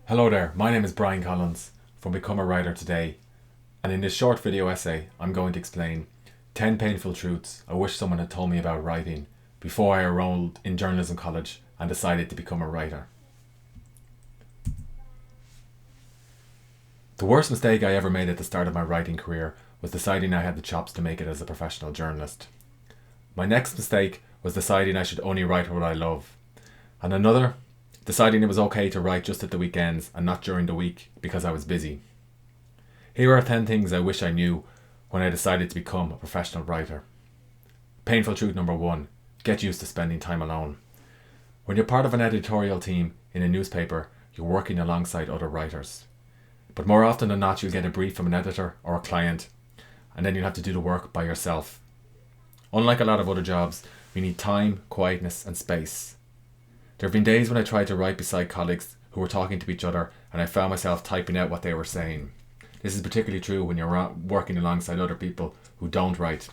Hello there, my name is Brian Collins from Become a Writer Today, and in this short video essay I'm going to explain 10 painful truths I wish someone had told me about writing before I enrolled in journalism college and decided to become a writer. The worst mistake I ever made at the start of my writing career was deciding I had the chops to make it as a professional journalist. My next mistake was deciding I should only write what I love, and another, deciding it was okay to write just at the weekends and not during the week because I was busy. Here are 10 things I wish I knew when I decided to become a professional writer. Painful truth number 1, get used to spending time alone. When you're part of an editorial team in a newspaper, you're working alongside other writers. But more often than not, you'll get a brief from an editor or a client, and then you'll have to do the work by yourself. Unlike a lot of other jobs, we need time, quietness and space. There have been days when I tried to write beside colleagues who were talking to each other and I found myself typing out what they were saying. This is particularly true when you're working alongside other people who don't write.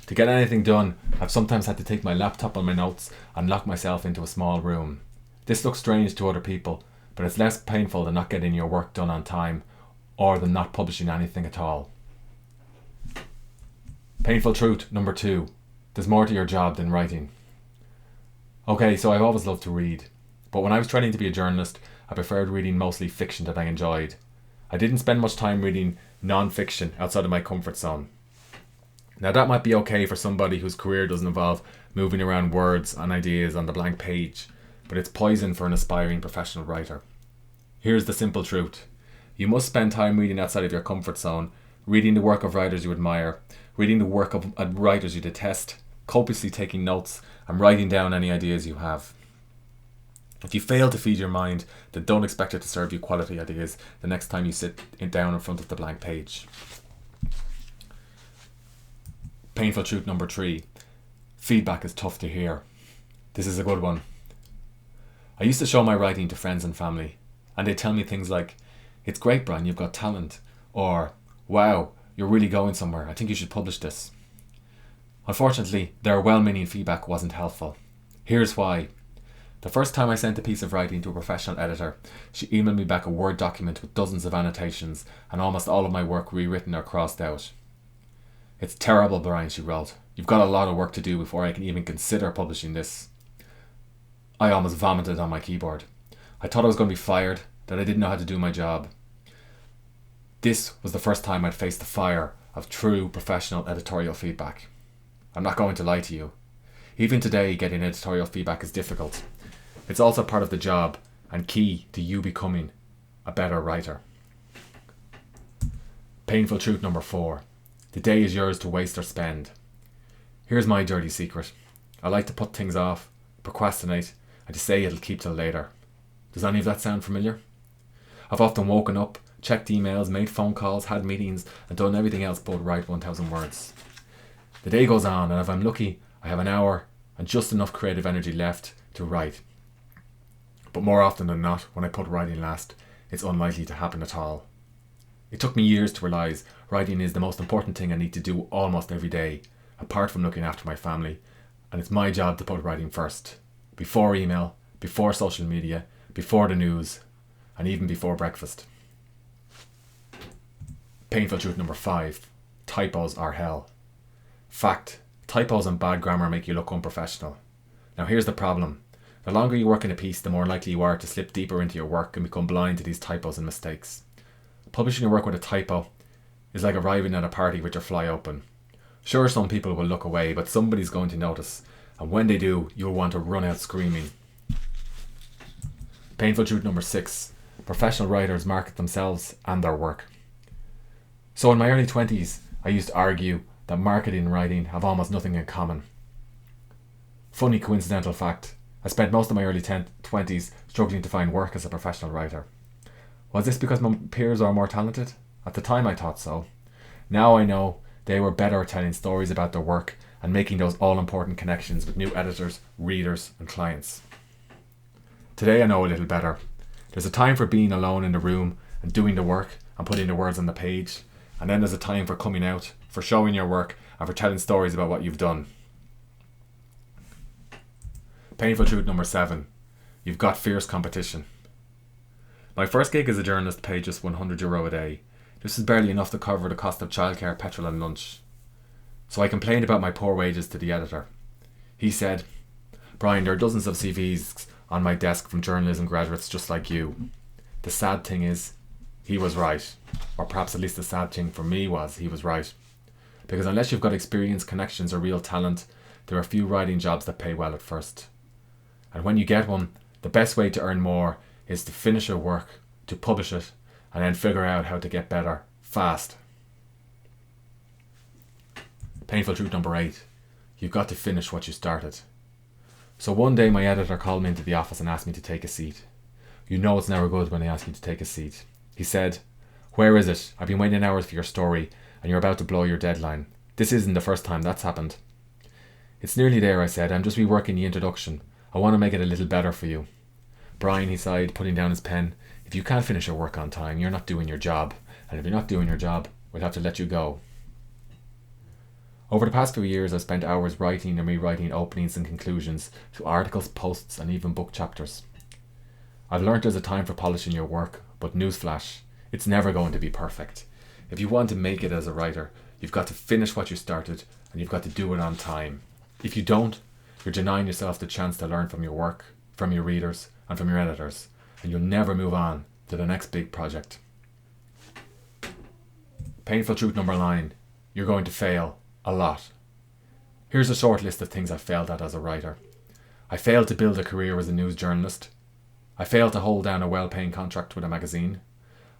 To get anything done, I've sometimes had to take my laptop and my notes and lock myself into a small room. This looks strange to other people, but it's less painful than not getting your work done on time or than not publishing anything at all. Painful truth number 2, there's more to your job than writing. Okay, so I've always loved to read, but when I was training to be a journalist, I preferred reading mostly fiction that I enjoyed. I didn't spend much time reading non-fiction outside of my comfort zone. Now that might be okay for somebody whose career doesn't involve moving around words and ideas on the blank page, but it's poison for an aspiring professional writer. Here's the simple truth. You must spend time reading outside of your comfort zone, reading the work of writers you admire, reading the work of writers you detest, copiously taking notes, and writing down any ideas you have. If you fail to feed your mind, then don't expect it to serve you quality ideas the next time you sit down in front of the blank page. Painful truth number 3. Feedback is tough to hear. This is a good one. I used to show my writing to friends and family, and they'd tell me things like, "It's great, Brian, you've got talent," or "Wow, you're really going somewhere, I think you should publish this." Unfortunately, their well-meaning feedback wasn't helpful. Here's why. The first time I sent a piece of writing to a professional editor, she emailed me back a Word document with dozens of annotations and almost all of my work rewritten or crossed out. "It's terrible, Brian," she wrote. "You've got a lot of work to do before I can even consider publishing this." I almost vomited on my keyboard. I thought I was going to be fired, that I didn't know how to do my job. This was the first time I'd faced the fire of true professional editorial feedback. I'm not going to lie to you. Even today, getting editorial feedback is difficult. It's also part of the job and key to you becoming a better writer. Painful truth number 4. The day is yours to waste or spend. Here's my dirty secret. I like to put things off, procrastinate, and to say it'll keep till later. Does any of that sound familiar? I've often woken up, checked emails, made phone calls, had meetings, and done everything else but write 1,000 words. The day goes on, and if I'm lucky, I have an hour and just enough creative energy left to write. But more often than not, when I put writing last, it's unlikely to happen at all. It took me years to realise writing is the most important thing I need to do almost every day, apart from looking after my family, and it's my job to put writing first. Before email, before social media, before the news, and even before breakfast. Painful truth number 5. Typos are hell. Fact, typos and bad grammar make you look unprofessional. Now here's the problem. The longer you work in a piece, the more likely you are to slip deeper into your work and become blind to these typos and mistakes. Publishing your work with a typo is like arriving at a party with your fly open. Sure, some people will look away, but somebody's going to notice, and when they do, you'll want to run out screaming. Painful truth number 6. Professional writers market themselves and their work. So in my early 20s, I used to argue that marketing and writing have almost nothing in common. Funny coincidental fact, I spent most of my early 20s struggling to find work as a professional writer. Was this because my peers are more talented? At the time I thought so. Now I know they were better at telling stories about their work and making those all-important connections with new editors, readers and clients. Today I know a little better. There's a time for being alone in the room and doing the work and putting the words on the page, and then there's a time for coming out, for showing your work, and for telling stories about what you've done. Painful truth number 7. You've got fierce competition. My first gig as a journalist paid just €100 a day. This is barely enough to cover the cost of childcare, petrol and lunch. So I complained about my poor wages to the editor. He said, "Brian, there are dozens of CVs on my desk from journalism graduates just like you." The sad thing is, he was right. Or perhaps at least the sad thing for me was, he was right. Because unless you've got experience, connections or real talent, there are few writing jobs that pay well at first. And when you get one, the best way to earn more is to finish your work, to publish it, and then figure out how to get better, fast. Painful truth number 8. You've got to finish what you started. So one day my editor called me into the office and asked me to take a seat. You know it's never good when they ask you to take a seat. He said, "Where is it? I've been waiting hours for your story and you're about to blow your deadline. This isn't the first time that's happened." "It's nearly there," I said. "I'm just reworking the introduction. I want to make it a little better for you." "Brian," he sighed, putting down his pen, "if you can't finish your work on time, you're not doing your job. And if you're not doing your job, we'll have to let you go." Over the past few years, I've spent hours writing and rewriting openings and conclusions to articles, posts, and even book chapters. I've learnt there's a time for polishing your work, but newsflash, it's never going to be perfect. If you want to make it as a writer, you've got to finish what you started, and you've got to do it on time. If you don't, you're denying yourself the chance to learn from your work, from your readers, and from your editors, and you'll never move on to the next big project. Painful truth number 9. You're going to fail. A lot. Here's a short list of things I failed at as a writer. I failed to build a career as a news journalist. I failed to hold down a well-paying contract with a magazine.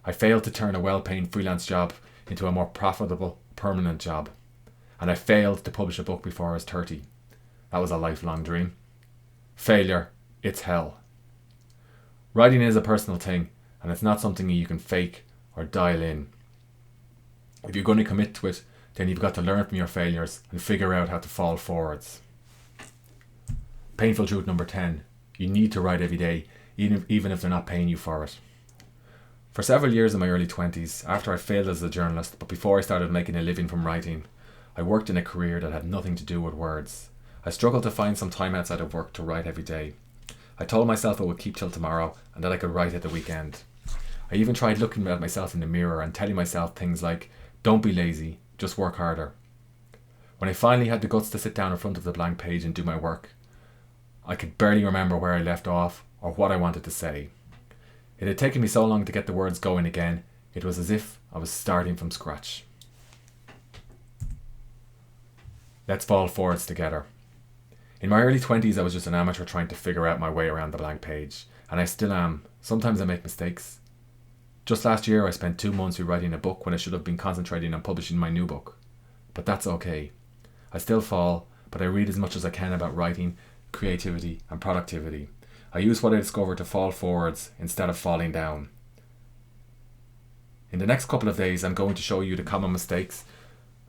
I failed to turn a well-paying freelance job into a more profitable, permanent job. And I failed to publish a book before I was 30. That was a lifelong dream. Failure, it's hell. Writing is a personal thing, and it's not something you can fake or dial in. If you're going to commit to it, then you've got to learn from your failures and figure out how to fall forwards. Painful truth number 10. You need to write every day, even if they're not paying you for it. For several years in my early 20s, after I failed as a journalist, but before I started making a living from writing, I worked in a career that had nothing to do with words. I struggled to find some time outside of work to write every day. I told myself I would keep till tomorrow and that I could write at the weekend. I even tried looking at myself in the mirror and telling myself things like, "Don't be lazy, just work harder." When I finally had the guts to sit down in front of the blank page and do my work, I could barely remember where I left off or what I wanted to say. It had taken me so long to get the words going again, it was as if I was starting from scratch. Let's fall forwards together. In my early 20s, I was just an amateur trying to figure out my way around the blank page, and I still am. Sometimes I make mistakes. Just last year, I spent 2 months rewriting a book when I should have been concentrating on publishing my new book. But that's okay. I still fall, but I read as much as I can about writing, creativity, and productivity. I use what I discovered to fall forwards instead of falling down. In the next couple of days, I'm going to show you the common mistakes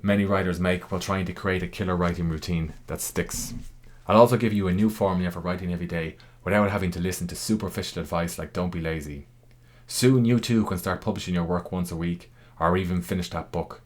many writers make while trying to create a killer writing routine that sticks. I'll also give you a new formula for writing every day without having to listen to superficial advice like "don't be lazy." Soon you too can start publishing your work once a week or even finish that book.